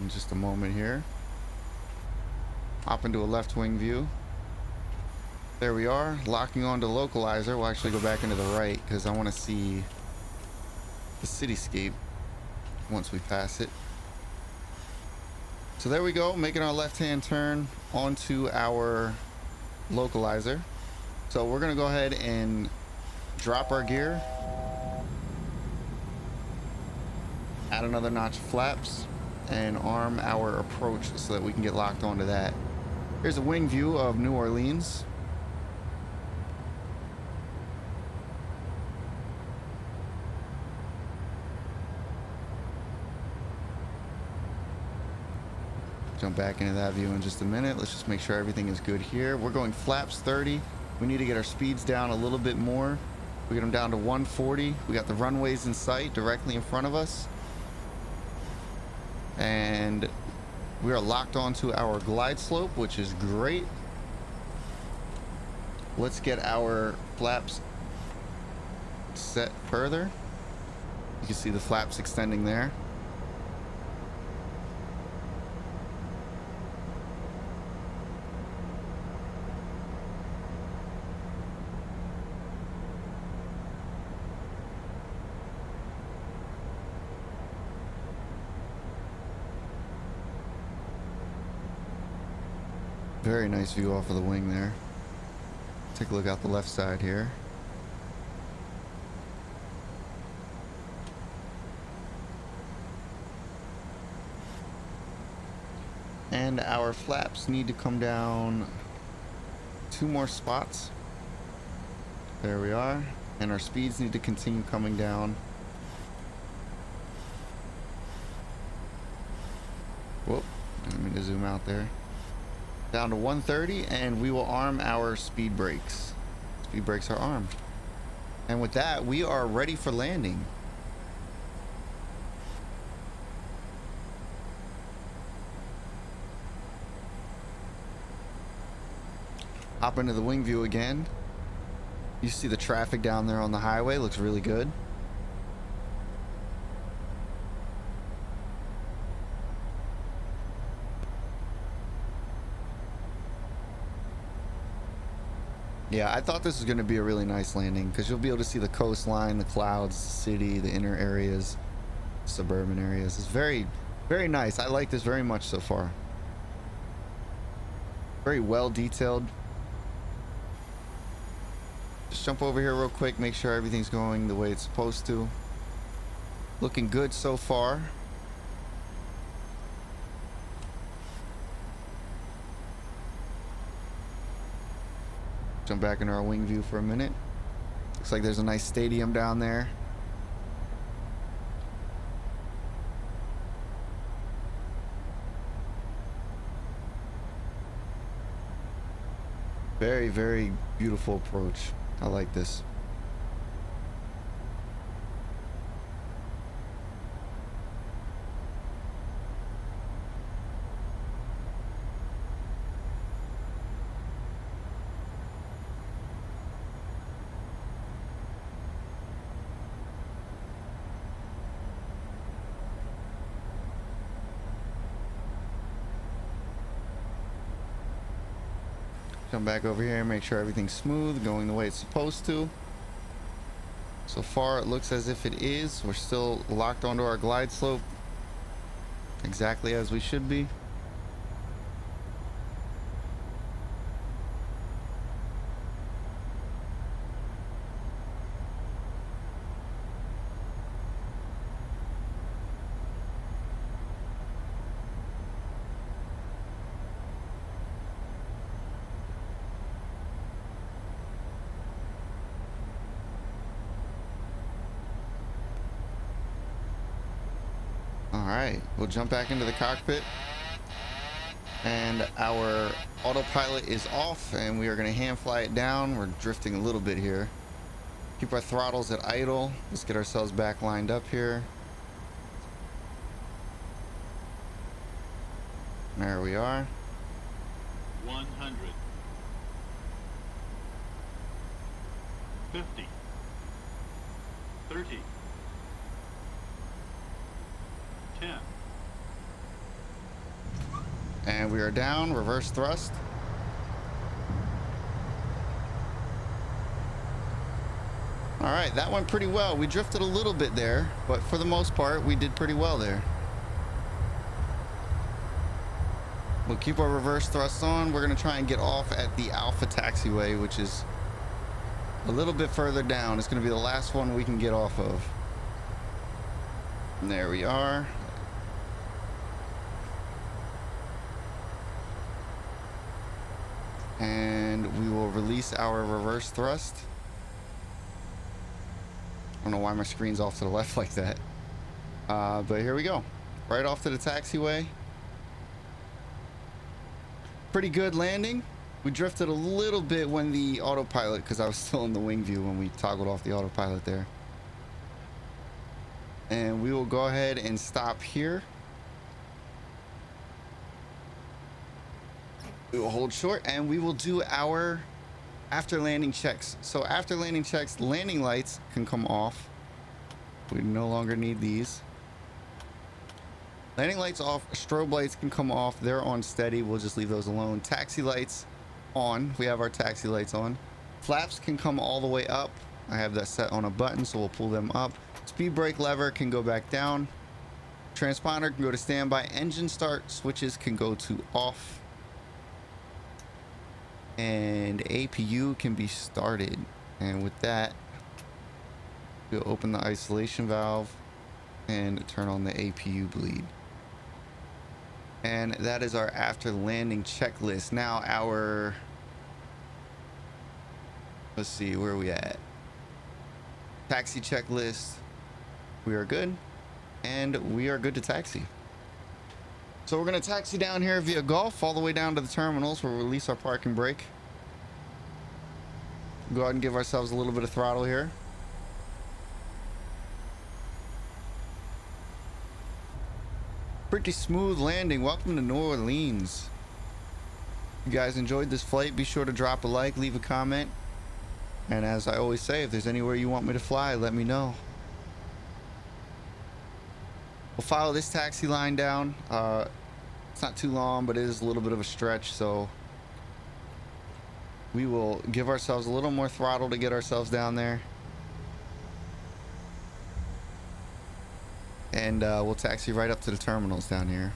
In just a moment here. Hop into a left wing view. There we are, locking onto localizer. We'll actually go back into the right because I want to see the cityscape once we pass it. So there we go, making our left-hand turn onto our localizer. So we're going to go ahead and drop our gear. Add another notch of flaps and arm our approach so that we can get locked onto that. Here's a wing view of New Orleans. Jump back into that view in just a minute. Let's just make sure everything is good here. We're going flaps 30. We need to get our speeds down a little bit more. We get them down to 140. We got the runways in sight directly in front of us. And we are locked onto our glide slope, which is great. Let's get our flaps set further. You can see the flaps extending there. Very nice view off of the wing there. Take a look out the left side here. And our flaps need to come down 2 more spots. There we are. And our speeds need to continue coming down. Whoop, I didn't mean to zoom out there. Down to 130, and we will arm our speed brakes. Speed brakes are armed. And with that, we are ready for landing. Hop into the wing view again. You see the traffic down there on the highway. Looks really good. Yeah, I thought this was going to be a really nice landing because you'll be able to see the coastline, the clouds, the city, the inner areas, suburban areas. It's very, very nice. I like this very much so far. Very well detailed. Just jump over here real quick, make sure everything's going the way it's supposed to. Looking good so far. Jump back into our wing view for a minute. Looks like there's a nice stadium down there. Very, very beautiful approach. I like this. Come back over here and make sure everything's smooth, going the way it's supposed to. So far it looks as if it is. We're still locked onto our glide slope exactly as we should be. Alright, we'll jump back into the cockpit, and our autopilot is off, and we are going to hand fly it down. We're drifting a little bit here. Keep our throttles at idle. Let's get ourselves back lined up here. There we are. 100. 50. 30. 10. And we are down, reverse thrust. All right, that went pretty well. We drifted a little bit there, but for the most part, we did pretty well there. We'll keep our reverse thrust on. We're gonna try and get off at the Alpha taxiway, which is a little bit further down. It's gonna be the last one we can get off of. And there we are. And we will release our reverse thrust. I don't know why my screen's off to the left like that. But here we go. Right off to the taxiway. Pretty good landing. We drifted a little bit when the autopilot, because I was still in the wing view when we toggled off the autopilot there. And we will go ahead and stop here. We will hold short and we will do our after landing checks. So after landing checks, landing lights can come off. We no longer need these. Landing lights off, strobe lights can come off. They're on steady. We'll just leave those alone. Taxi lights on. We have our taxi lights on. Flaps can come all the way up. I have that set on a button, so we'll pull them up. Speed brake lever can go back down. Transponder can go to standby. Engine start switches can go to off. And APU can be started. And with that, we'll open the isolation valve and turn on the APU bleed. And that is our after landing checklist. Now let's see, where are we at? Taxi checklist. We are good. And we are good to taxi. So we're going to taxi down here via Gulf all the way down to the terminals. We'll release our parking brake. Go ahead and give ourselves a little bit of throttle here. Pretty smooth landing. Welcome to New Orleans. If you guys enjoyed this flight, be sure to drop a like, leave a comment. And as I always say, if there's anywhere you want me to fly, let me know. We'll follow this taxi line down. It's not too long, but it is a little bit of a stretch, so we will give ourselves a little more throttle to get ourselves down there. And we'll taxi right up to the terminals down here.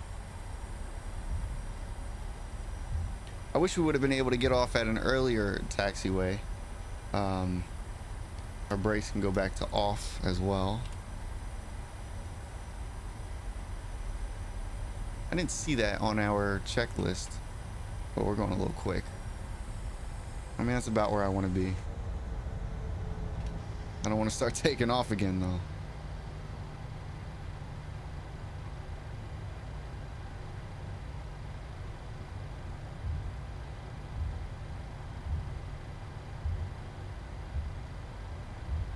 I wish we would have been able to get off at an earlier taxiway. Our brakes can go back to off as well. I didn't see that on our checklist, but we're going a little quick. I mean, that's about where I want to be. I don't want to start taking off again, though.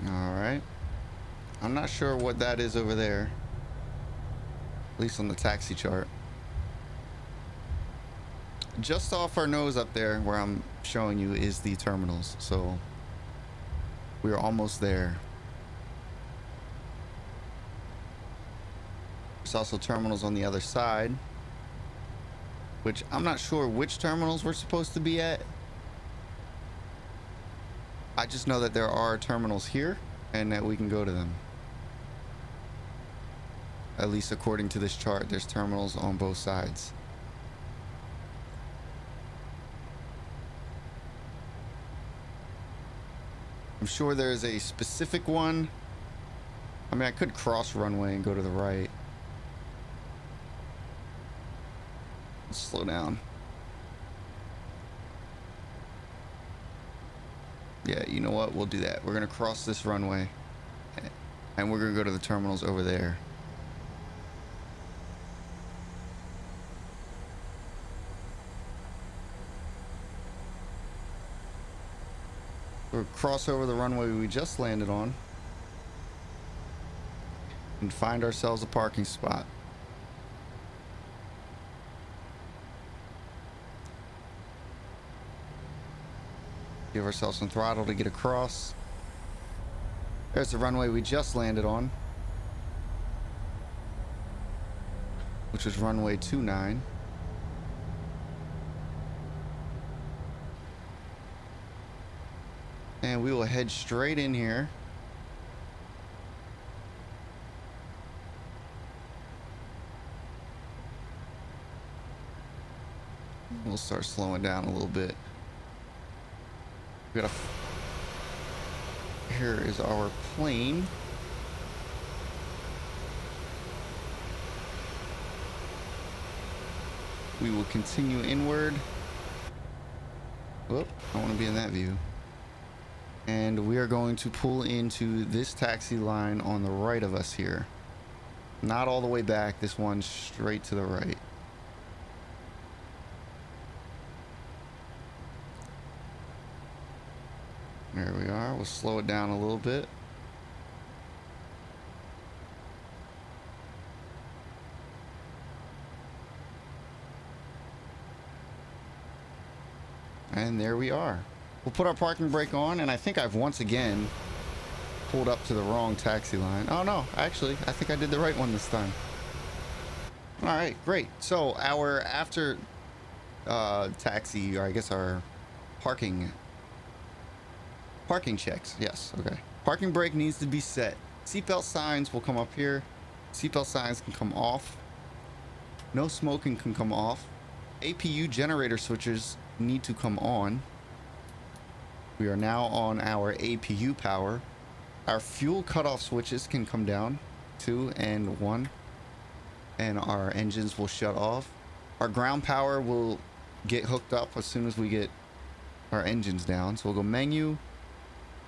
All right. I'm not sure what that is over there, at least on the taxi chart. Just off our nose up there where I'm showing you is the terminals, so we are almost there. There's also terminals on the other side, which I'm not sure which terminals we're supposed to be at. I just know that there are terminals here and that we can go to them. At least according to this chart, there's terminals on both sides. I'm sure there's a specific one. I mean, I could cross runway and go to the right. Let's slow down. Yeah, you know what? We'll do that. We're going to cross this runway. And we're going to go to the terminals over there. We'll cross over the runway we just landed on and find ourselves a parking spot. Give ourselves some throttle to get across. There's the runway we just landed on, which was runway 29. And we will head straight in here. We'll start slowing down a little bit. Here is our plane. We will continue inward. Whoop, I want to be in that view. And we are going to pull into this taxi line on the right of us here. Not all the way back, this one straight to the right. There we are. We'll slow it down a little bit. And there we are. We'll put our parking brake on, and I think I've once again pulled up to the wrong taxi line. Oh no, actually, I think I did the right one this time. All right, great. So our after taxi, or I guess our parking checks. Yes, okay. Parking brake needs to be set. Seatbelt signs will come up here. Seatbelt signs can come off. No smoking can come off. APU generator switches need to come on. We are now on our APU power. Our fuel cutoff switches can come down, 2 and 1, and our engines will shut off. Our ground power will get hooked up as soon as we get our engines down. So we'll go menu,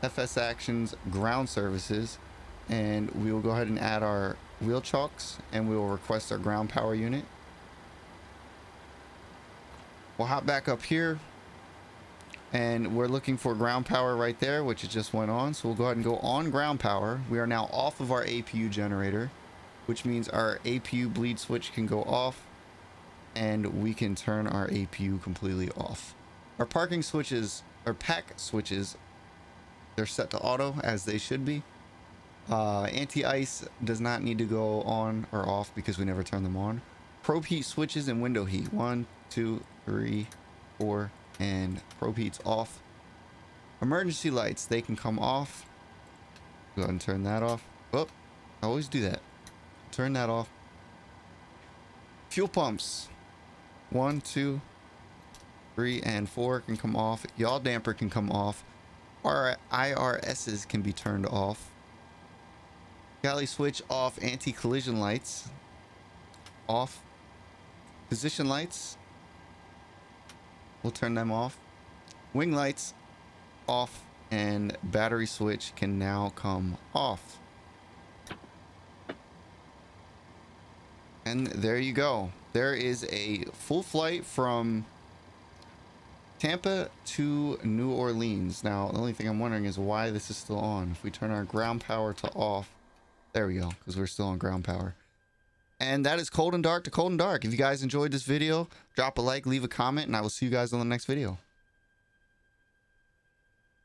FS actions, ground services, and we will go ahead and add our wheel chocks, and we will request our ground power unit. We'll hop back up here, and we're looking for ground power right there, which it just went on. So we'll go ahead and go on ground power. We are now off of our APU generator, which means our APU bleed switch can go off, and we can turn our APU completely off. Our parking switches, or pack switches, they're set to auto as they should be. Anti-ice does not need to go on or off because we never turn them on. Probe heat switches and window heat, 1, 2, 3, 4, and probe heat's off. Emergency lights, they can come off. Go ahead and turn that off. Oh, I always do that. Turn that off. Fuel pumps, 1, 2, 3, and 4 can come off. Yaw damper can come off. Our IRSs can be turned off. Galley switch off. Anti-collision lights off. Position lights, we'll turn them off. Wing lights off, and battery switch can now come off. And there you go. There is a full flight from Tampa to New Orleans. Now, the only thing I'm wondering is why this is still on. If we turn our ground power to off, there we go, because we're still on ground power. And that is Cold and Dark to Cold and Dark. If you guys enjoyed this video, drop a like, leave a comment, and I will see you guys on the next video.